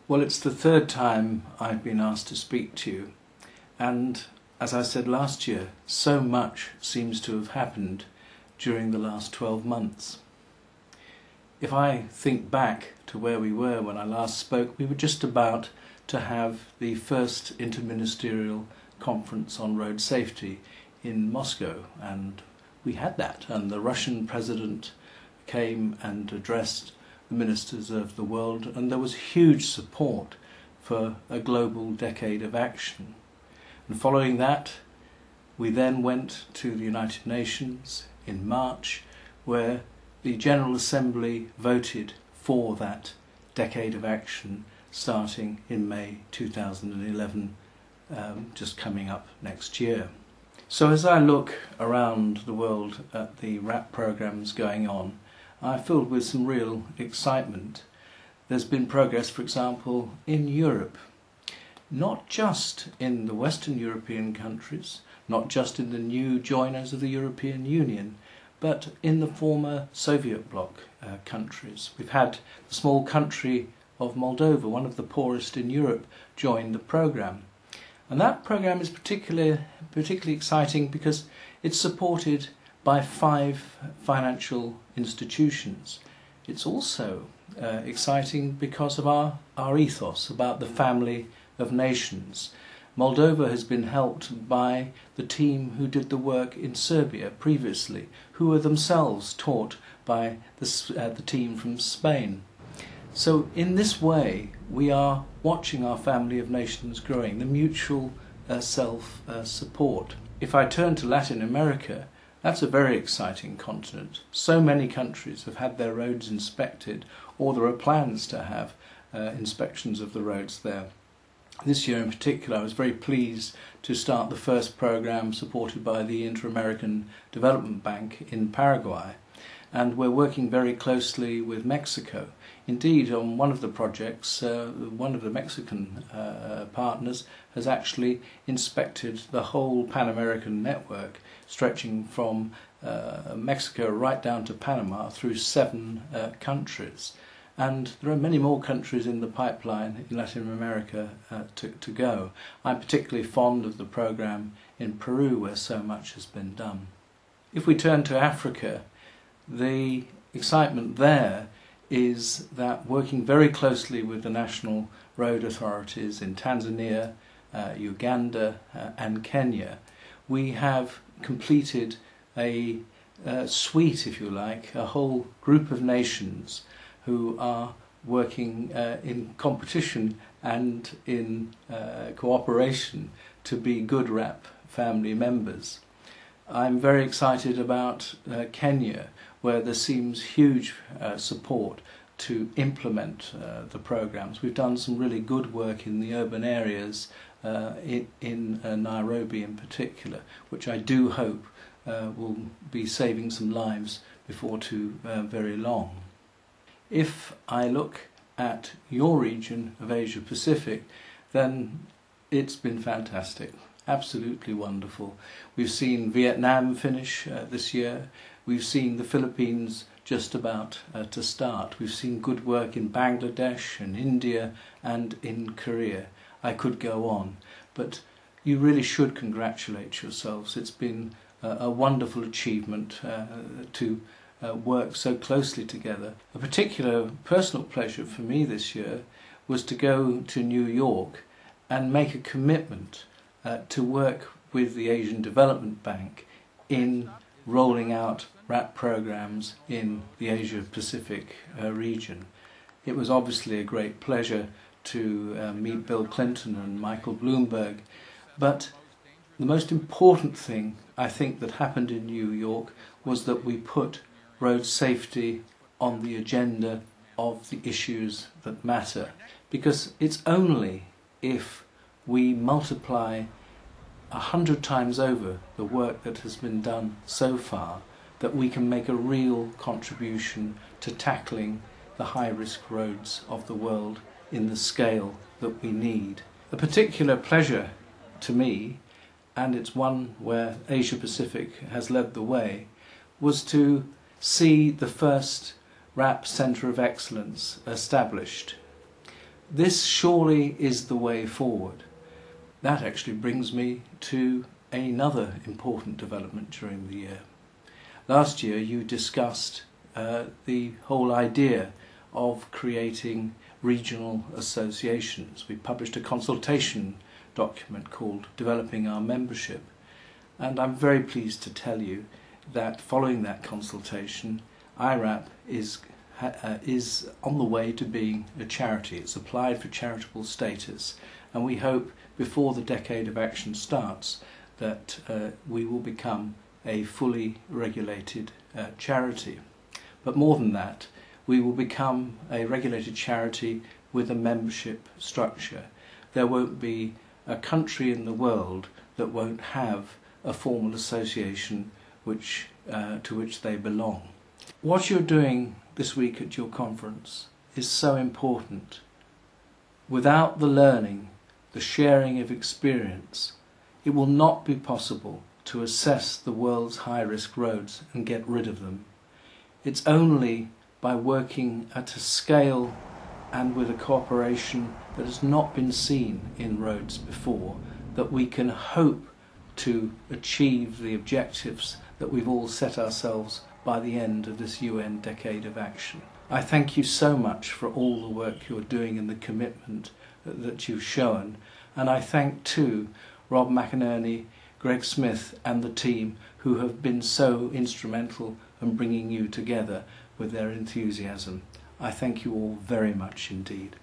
Well, it's the third time I've been asked to speak to you, and as I said last year, so much seems to have happened during the last 12 months. If I think back to where we were when I last spoke, we were just about to have the first interministerial conference on road safety in Moscow, and we had that, and the Russian president came and addressed the ministers of the world, and there was huge support for a global decade of action. And following that, we then went to the United Nations in March, where the General Assembly voted for that decade of action starting in May 2011, just coming up next year. So as I look around the world at the iRAP programs going on, I'm filled with some real excitement. There's been progress, for example, in Europe, not just in the Western European countries, not just in the new joiners of the European Union, but in the former Soviet bloc countries. We've had the small country of Moldova, one of the poorest in Europe, join the program. And that program is particularly exciting because it's supported by 5 financial institutions. It's also exciting because of our ethos about the family of nations. Moldova has been helped by the team who did the work in Serbia previously, who were themselves taught by the team from Spain. So in this way we are watching our family of nations growing, the mutual self-support. If I turn to Latin America, that's a very exciting continent. So many countries have had their roads inspected, or there are plans to have inspections of the roads there. This year in particular, I was very pleased to start the first program supported by the Inter-American Development Bank in Paraguay, and we're working very closely with Mexico. Indeed, on one of the projects, one of the Mexican partners has actually inspected the whole Pan-American network, stretching from Mexico right down to Panama through 7 countries. And there are many more countries in the pipeline in Latin America to go. I'm particularly fond of the program in Peru, where so much has been done. If we turn to Africa, the excitement there is that working very closely with the national road authorities in Tanzania, Uganda and Kenya, we have completed a suite, if you like, a whole group of nations who are working in competition and in cooperation to be good iRAP family members. I'm very excited about Kenya, where there seems huge support to implement the programs. We've done some really good work in the urban areas, in Nairobi in particular, which I do hope will be saving some lives before too very long. If I look at your region of Asia Pacific, then it's been fantastic, absolutely wonderful. We've seen Vietnam finish this year. We've seen the Philippines just about to start. We've seen good work in Bangladesh and India and in Korea. I could go on, but you really should congratulate yourselves. It's been a wonderful achievement to work so closely together. A particular personal pleasure for me this year was to go to New York and make a commitment to work with the Asian Development Bank in rolling out iRAP programs in the Asia Pacific region. It was obviously a great pleasure to meet Bill Clinton and Michael Bloomberg, but the most important thing I think that happened in New York was that we put road safety on the agenda of the issues that matter, because it's only if we multiply 100 times over the work that has been done so far that we can make a real contribution to tackling the high-risk roads of the world in the scale that we need. A particular pleasure to me, and it's one where Asia Pacific has led the way, was to see the first iRAP Centre of Excellence established. This surely is the way forward. That actually brings me to another important development during the year. Last year you discussed the whole idea of creating regional associations. We published a consultation document called Developing Our Membership, and I'm very pleased to tell you that following that consultation, iRAP is on the way to being a charity. It's applied for charitable status, and we hope before the Decade of Action starts that we will become a fully regulated charity. But more than that, we will become a regulated charity with a membership structure. There won't be a country in the world that won't have a formal association to which they belong. What you're doing this week at your conference is so important. Without the learning, the sharing of experience, it will not be possible to assess the world's high-risk roads and get rid of them. It's only by working at a scale and with a cooperation that has not been seen in roads before that we can hope to achieve the objectives that we've all set ourselves by the end of this UN Decade of Action. I thank you so much for all the work you're doing and the commitment that you've shown, and I thank too Rob McInerney, Greg Smith and the team who have been so instrumental in bringing you together with their enthusiasm. I thank you all very much indeed.